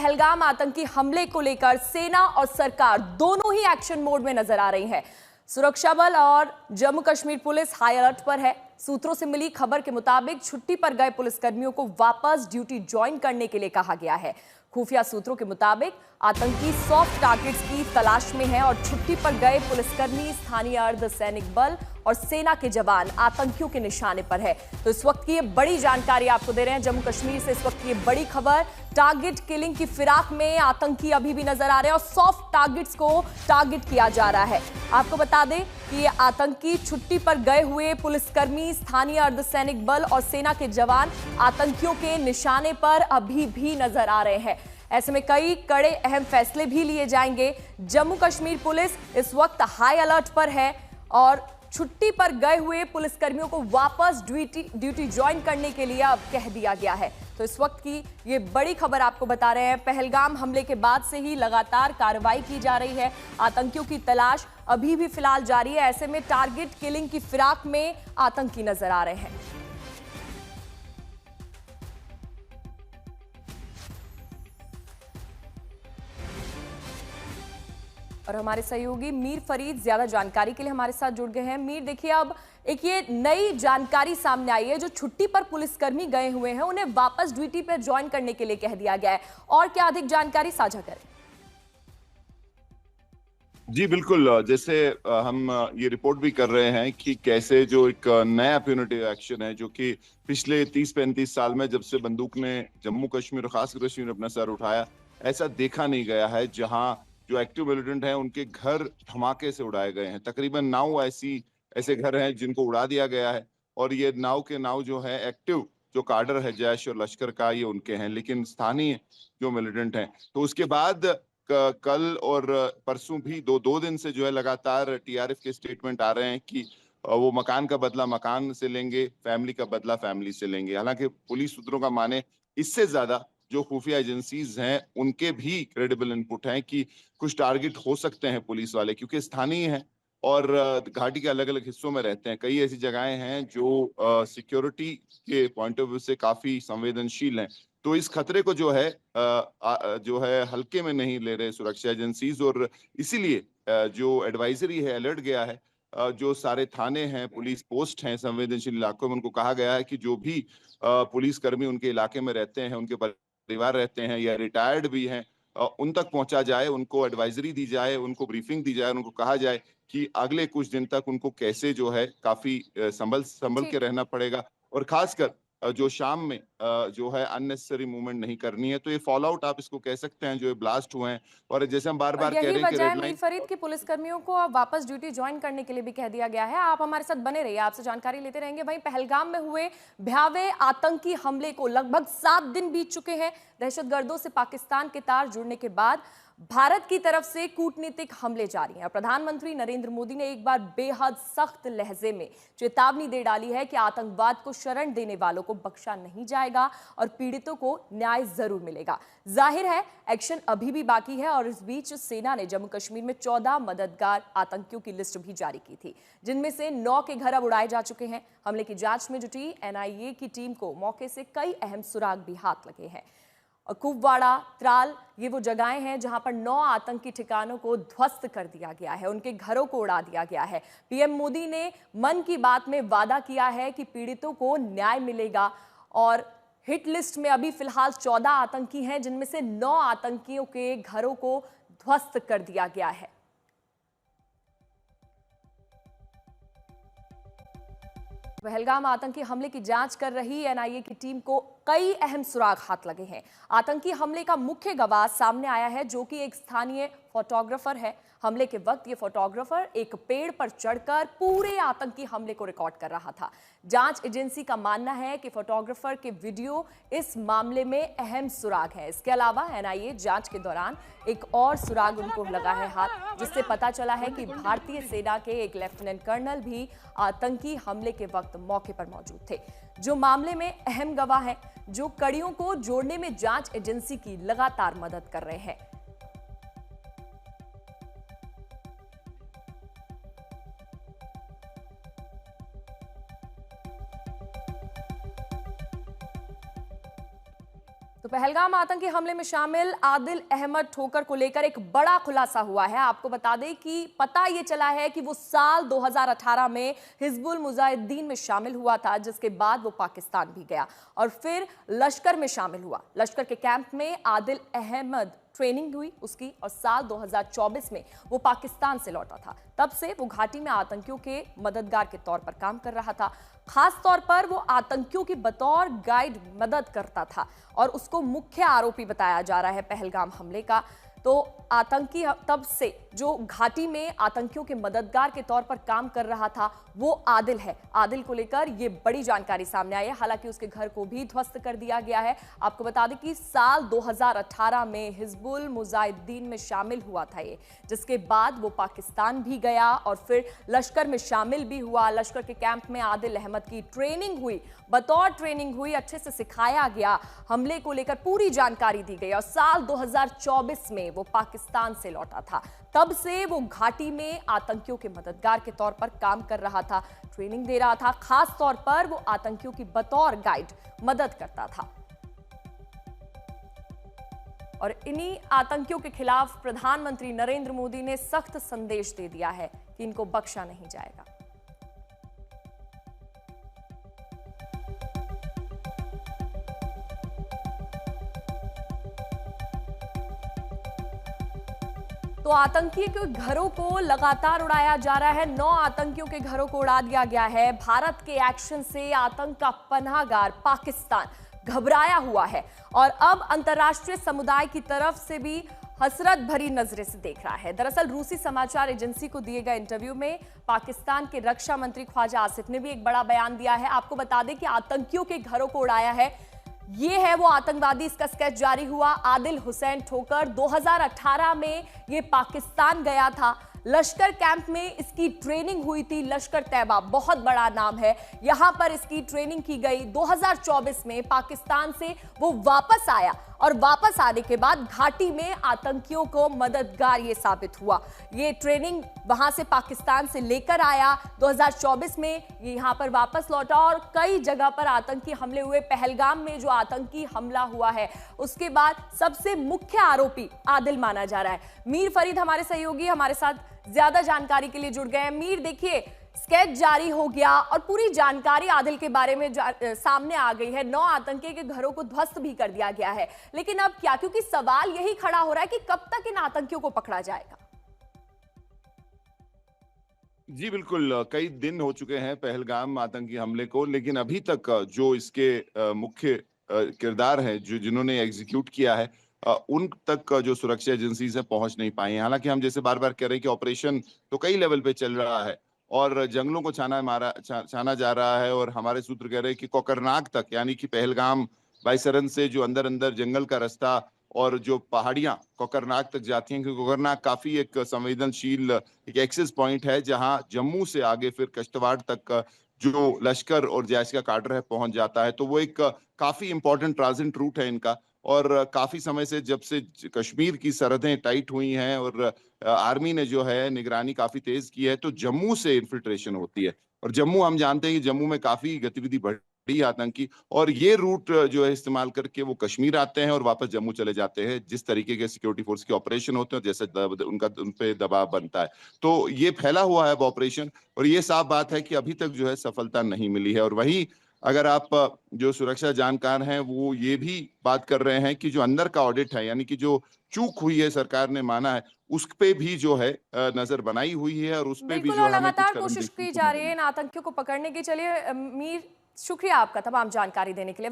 पहलगाम आतंकी हमले को लेकर सेना और सरकार दोनों ही एक्शन मोड में नजर आ रही है। सुरक्षा बल और Jammu Kashmir police high alert पर है। सूत्रों से मिली खबर के मुताबिक छुट्टी पर गए पुलिसकर्मियों को वापस ड्यूटी ज्वाइन करने के लिए कहा गया है। खुफिया सूत्रों के मुताबिक आतंकी सॉफ्ट टारगेट्स की तलाश में है और छुट्टी पर गए पुलिसकर्मी, स्थानीय अर्धसैनिक बल और सेना के जवान आतंकियों के निशाने पर है। तो इस वक्त की ये बड़ी जानकारी आपको दे रहे हैं जम्मू कश्मीर से। इस वक्त की ये बड़ी खबर, टारगेट किलिंग की फिराक में आतंकी अभी भी नजर आ रहे हैं और सॉफ्ट टारगेट्स को टारगेट किया जा रहा है। आपको बता दें कि ये आतंकी छुट्टी पर गए हुए पुलिसकर्मी, स्थानीय अर्धसैनिक बल और सेना के जवान आतंकियों के निशाने पर अभी भी नजर आ रहे हैं। ऐसे में कई कड़े अहम फैसले भी लिए जाएंगे। जम्मू कश्मीर पुलिस इस वक्त हाई अलर्ट पर है और छुट्टी पर गए हुए पुलिसकर्मियों को वापस ड्यूटी ज्वाइन करने के लिए अब कह दिया गया है। तो इस वक्त की ये बड़ी खबर आपको बता रहे हैं। पहलगाम हमले के बाद से ही लगातार कार्रवाई की जा रही है। आतंकियों की तलाश अभी भी फिलहाल जारी है। ऐसे में टारगेट किलिंग की फिराक में आतंकी नजर आ रहे हैं। और हमारे सहयोगी मीर फरीद ज्यादा जानकारी के लिए हमारे साथ जुड़ गए हैं। मीर, देखिए अब एक ये नई जानकारी सामने आई है, जो छुट्टी पर पुलिसकर्मी गए हुए हैं उन्हें वापस ड्यूटी पर ज्वाइन करने के लिए कह दिया गया है। और क्या अधिक जानकारी साझा करें? जी बिल्कुल, जैसे हम ये रिपोर्ट भी कर रहे हैं कि कैसे जो एक नया प्यूनिटिव एक्शन है जो कि पिछले 30-35 साल में जब से बंदूक ने जम्मू कश्मीर और खास कश्मीर में अपना सर उठाया, ऐसा देखा नहीं गया है जहां जो एक्टिव मिलिटेंट हैं उनके घर धमाके से उड़ाए गए हैं। तकरीबन 9 ऐसे घर हैं जिनको उड़ा दिया गया है और ये 9 के 9 जो है एक्टिव जो काडर है जैश और लश्कर का, ये उनके हैं, लेकिन स्थानीय जो मिलिटेंट हैं। तो उसके बाद कल और परसों भी दो दिन से जो है लगातार टीआरएफ के स्टेटमेंट आ रहे हैं कि वो मकान का बदला मकान से लेंगे, फैमिली का बदला फैमिली से लेंगे। हालांकि पुलिस सूत्रों का माने इससे ज्यादा जो खुफिया एजेंसीज हैं उनके भी क्रेडिबल इनपुट हैं कि कुछ टारगेट हो सकते हैं पुलिस वाले, क्योंकि स्थानीय हैं और घाटी के अलग अलग हिस्सों में रहते हैं। कई ऐसी जगहें हैं जो सिक्योरिटी के पॉइंट ऑफ व्यू से काफी संवेदनशील हैं। तो इस खतरे को जो है हल्के में नहीं ले रहे सुरक्षा एजेंसीज, और इसीलिए जो एडवाइजरी है, अलर्ट गया है, जो सारे थाने हैं, पुलिस पोस्ट हैं संवेदनशील इलाकों में, उनको कहा गया है कि जो भी पुलिस कर्मी उनके इलाके में रहते हैं, उनके परिवार रहते हैं या रिटायर्ड भी हैं, उन तक पहुंचा जाए, उनको एडवाइजरी दी जाए, उनको ब्रीफिंग दी जाए, उनको कहा जाए कि अगले कुछ दिन तक उनको कैसे जो है काफी संभल के ठीक। रहना पड़ेगा और खासकर जो शाम में जो है अननेसेसरी मूवमेंट नहीं करनी है। तो ये फॉल आउट आप इसको कह सकते हैं जो ये ब्लास्ट हुए हैं। और जैसे हम बार और बार कह यही रहे हैं कि वजह है रेड मीर लाइन। फरीद की पुलिसकर्मियों को अब वापस ड्यूटी ज्वाइन करने के लिए भी कह दिया गया है। आप हमारे साथ बने रहिए, आपसे जानकारी लेते रहेंगे। वहीं पहलगाम में हुए भयावह आतंकी हमले को लगभग 7 दिन बीत चुके हैं। दहशतगर्दों से पाकिस्तान के तार जुड़ने के बाद भारत की तरफ से कूटनीतिक हमले जारी हैं। प्रधानमंत्री नरेंद्र मोदी ने एक बार बेहद सख्त लहजे में चेतावनी दे डाली है कि आतंकवाद को शरण देने वालों को बख्शा नहीं जाएगा और पीड़ितों को न्याय जरूर मिलेगा। जाहिर है एक्शन अभी भी बाकी है और इस बीच सेना ने जम्मू कश्मीर में 14 मददगार आतंकियों की लिस्ट भी जारी की थी, जिनमें से 9 के घर अब उड़ाए जा चुके हैं। हमले की जांच में जुटी एनआईए की टीम को मौके से कई अहम सुराग भी हाथ लगे हैं। और कुपवाड़ा, त्राल, ये वो जगहें हैं जहां पर 9 आतंकी ठिकानों को ध्वस्त कर दिया गया है, उनके घरों को उड़ा दिया गया है। पीएम मोदी ने मन की बात में वादा किया है कि पीड़ितों को न्याय मिलेगा और हिट लिस्ट में अभी फिलहाल 14 आतंकी हैं, जिनमें से 9 आतंकियों के घरों को ध्वस्त कर दिया गया है। पहलगाम आतंकी हमले की जांच कर रही एनआईए की टीम को कई अहम सुराग हाथ लगे हैं। आतंकी हमले का मुख्य गवाह सामने आया है, जो कि एक स्थानीय फोटोग्राफर है। हमले के वक्त ये फोटोग्राफर एक पेड़ पर चढ़कर पूरे आतंकी हमले को रिकॉर्ड कर रहा था। जांच एजेंसी का मानना है कि फोटोग्राफर के वीडियो इस मामले में अहम सुराग है। इसके अलावा एनआईए जांच के दौरान एक और सुराग उनको लगा है हाथ, जिससे पता चला है कि भारतीय सेना के एक लेफ्टिनेंट कर्नल भी आतंकी हमले के वक्त मौके पर मौजूद थे, जो मामले में अहम गवाह हैं, जो कड़ियों को जोड़ने में जांच एजेंसी की लगातार मदद कर रहे हैं। तो पहलगाम आतंकी हमले में शामिल आदिल अहमद ठोकर को लेकर एक बड़ा खुलासा हुआ है। आपको बता दें कि पता ये चला है कि वो साल 2018 में हिजबुल मुजाहिदीन में शामिल हुआ था, जिसके बाद वो पाकिस्तान भी गया और फिर लश्कर में शामिल हुआ। लश्कर के कैंप में आदिल अहमद ट्रेनिंग हुई उसकी और साल 2024 में वो पाकिस्तान से लौटा था। तब से वो घाटी में आतंकियों के मददगार के तौर पर काम कर रहा था। खास तौर पर वो आतंकियों की बतौर गाइड मदद करता था और उसको मुख्य आरोपी बताया जा रहा है पहलगाम हमले का। तो आतंकी तब से जो घाटी में आतंकियों के मददगार के तौर पर काम कर रहा था वो आदिल है। आदिल को लेकर ये बड़ी जानकारी सामने आई है। हालांकि उसके घर को भी ध्वस्त कर दिया गया है। आपको बता दें कि साल 2018 में हिजबुल मुजाहिदीन में शामिल हुआ था ये, जिसके बाद वो पाकिस्तान भी गया और फिर लश्कर में शामिल भी हुआ। लश्कर के कैंप में आदिल अहमद की ट्रेनिंग हुई, बतौर ट्रेनिंग हुई, अच्छे से सिखाया गया, हमले को लेकर पूरी जानकारी दी गई और साल 2024 में वो पाकिस्तान से लौटा था। तब से वो घाटी में आतंकियों के मददगार के तौर पर काम कर रहा था, ट्रेनिंग दे रहा था। खास तौर पर वो आतंकियों की बतौर गाइड मदद करता था और इन्हीं आतंकियों के खिलाफ प्रधानमंत्री नरेंद्र मोदी ने सख्त संदेश दे दिया है कि इनको बख्शा नहीं जाएगा। तो आतंकी के घरों को लगातार उड़ाया जा रहा है। 9 आतंकियों के घरों को उड़ा दिया गया है। भारत के एक्शन से आतंक का पनाहगार पाकिस्तान घबराया हुआ है और अब अंतर्राष्ट्रीय समुदाय की तरफ से भी हसरत भरी नजरें से देख रहा है। दरअसल रूसी समाचार एजेंसी को दिए गए इंटरव्यू में पाकिस्तान के रक्षा मंत्री ख्वाजा आसिफ ने भी एक बड़ा बयान दिया है। आपको बता दें कि आतंकियों के घरों को उड़ाया है, ये है वो आतंकवादी। इसका स्केच जारी हुआ। आदिल हुसैन ठोकर 2018 में ये पाकिस्तान गया था। लश्कर कैंप में इसकी ट्रेनिंग हुई थी। लश्कर तैयबा बहुत बड़ा नाम है, यहां पर इसकी ट्रेनिंग की गई। 2024 में पाकिस्तान से वो वापस आया और वापस आने के बाद घाटी में आतंकियों को मददगार ये साबित हुआ। ये ट्रेनिंग वहां से पाकिस्तान से लेकर आया, 2024 में ये यहां पर वापस लौटा और कई जगह पर आतंकी हमले हुए। पहलगाम में जो आतंकी हमला हुआ है उसके बाद सबसे मुख्य आरोपी आदिल माना जा रहा है। मीर फरीद हमारे सहयोगी हमारे साथ ज्यादा जानकारी के लिए जुड़ गए हैं। मीर, देखिए स्केच जारी हो गया और पूरी जानकारी आदिल के बारे में सामने आ गई है। 9 आतंकी के घरों को ध्वस्त भी कर दिया गया है, लेकिन अब क्या? क्योंकि सवाल यही खड़ा हो रहा है कि कब तक इन आतंकियों को पकड़ा जाएगा। जी बिल्कुल, कई दिन हो चुके हैं पहलगाम आतंकी हमले को, लेकिन अभी तक जो इसके मुख्य किरदार हैं जो जिन्होंने एग्जीक्यूट किया है उन तक जो सुरक्षा एजेंसी से पहुंच नहीं पाई हैं। हालांकि हम जैसे बार बार कह रहे हैं कि ऑपरेशन तो कई लेवल पे चल रहा है और जंगलों को छाना जा रहा है और हमारे सूत्र कह रहे हैं कि कोकरनाग तक, यानी कि पहलगाम बाईसरन से जो अंदर अंदर जंगल का रास्ता और जो पहाड़ियां कोकरनाग तक जाती हैं, क्योंकि कोकरनाग काफी एक संवेदनशील एक एक्सेस पॉइंट है जहां जम्मू से आगे फिर किश्तवाड़ तक जो लश्कर और जैश का काडर है पहुंच जाता है। तो वो एक काफी इंपॉर्टेंट ट्रांजिट रूट है इनका और काफी समय से जब से कश्मीर की सरहदें टाइट हुई हैं और आर्मी ने जो है निगरानी काफी तेज की है, तो जम्मू से इन्फिल्ट्रेशन होती है और जम्मू हम जानते हैं कि जम्मू में काफी गतिविधि बढ़ी आतंकी और ये रूट जो है इस्तेमाल करके वो कश्मीर आते हैं और वापस जम्मू चले जाते हैं। जिस तरीके के सिक्योरिटी फोर्स के ऑपरेशन होते हैं जैसे उन पे दबाव बनता है, तो ये फैला हुआ है ऑपरेशन और ये साफ बात है कि अभी तक जो है सफलता नहीं मिली है। और वहीं अगर आप जो सुरक्षा जानकार हैं वो ये भी बात कर रहे हैं कि जो अंदर का ऑडिट है, यानी कि जो चूक हुई है सरकार ने माना है, उस पे भी जो है नजर बनाई हुई है और उस पे भी जो है लगातार कोशिश की जा रही है इन आतंकियों को पकड़ने की। चलिए मीर, शुक्रिया आपका तमाम जानकारी देने के लिए।